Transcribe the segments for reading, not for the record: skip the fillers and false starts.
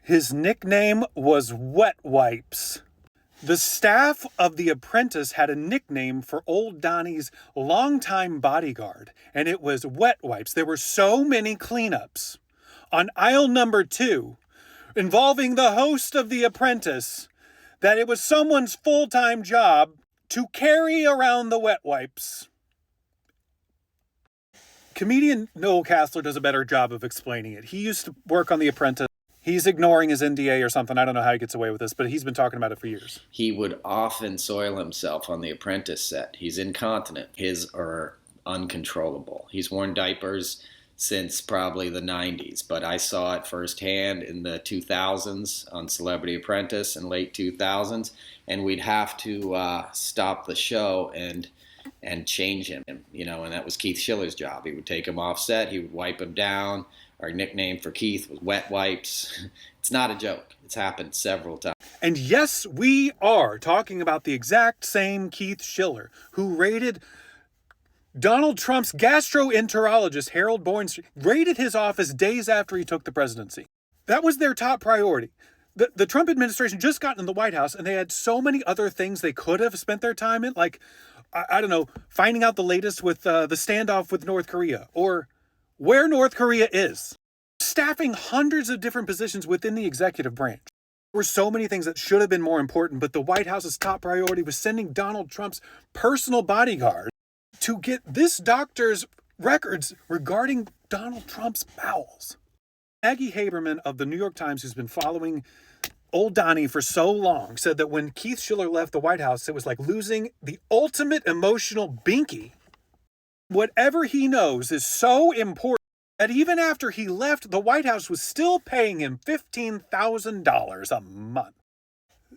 His nickname was Wet Wipes. The staff of The Apprentice had a nickname for Old Donnie's longtime bodyguard, and it was Wet Wipes. There were so many cleanups on aisle number 2 involving the host of The Apprentice that it was someone's full-time job to carry around the wet wipes. Comedian Noel Casler does a better job of explaining it. He used to work on The Apprentice. He's ignoring his NDA or something. I don't know how he gets away with this, but he's been talking about it for years. He would often soil himself on The Apprentice set. He's incontinent. His are uncontrollable. He's worn diapers since probably the 90s, but I saw it firsthand in the 2000s on Celebrity Apprentice in late 2000s, and we'd have to stop the show and change him, and that was Keith Schiller's job. He would take him off set, he would wipe him down. Our nickname for Keith was Wet Wipes. It's not a joke. It's happened several times. And yes, we are talking about the exact same Keith Schiller who raided Donald Trump's gastroenterologist, Harold Bornstein, raided his office days after he took the presidency. That was their top priority. The Trump administration just got in the White House, and they had so many other things they could have spent their time in, like, I don't know, finding out the latest with the standoff with North Korea, or where North Korea is, staffing hundreds of different positions within the executive branch. There were so many things that should have been more important, but the White House's top priority was sending Donald Trump's personal bodyguard to get this doctor's records regarding Donald Trump's bowels. Maggie Haberman of the New York Times, who's been following Old Donnie for so long, said that when Keith Schiller left the White House, it was like losing the ultimate emotional binky. Whatever he knows is so important that even after he left, the White House was still paying him $15,000 a month.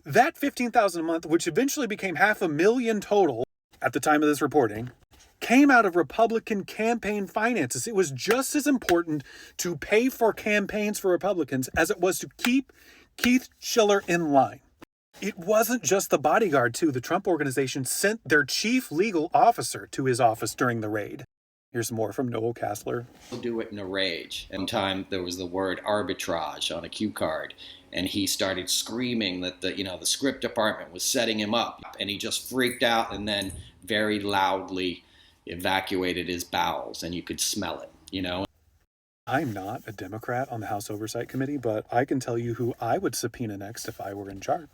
That $15,000 a month, which eventually became $500,000 total at the time of this reporting, came out of Republican campaign finances. It was just as important to pay for campaigns for Republicans as it was to keep Keith Schiller in line. It wasn't just the bodyguard, too. The Trump organization sent their chief legal officer to his office during the raid. Here's more from Noel Casler. He'll do it in a rage. One time there was the word arbitrage on a cue card, and he started screaming that the script department was setting him up, and he just freaked out and then very loudly evacuated his bowels, and you could smell it. I'm not a Democrat on the House Oversight Committee, but I can tell you who I would subpoena next if I were in charge.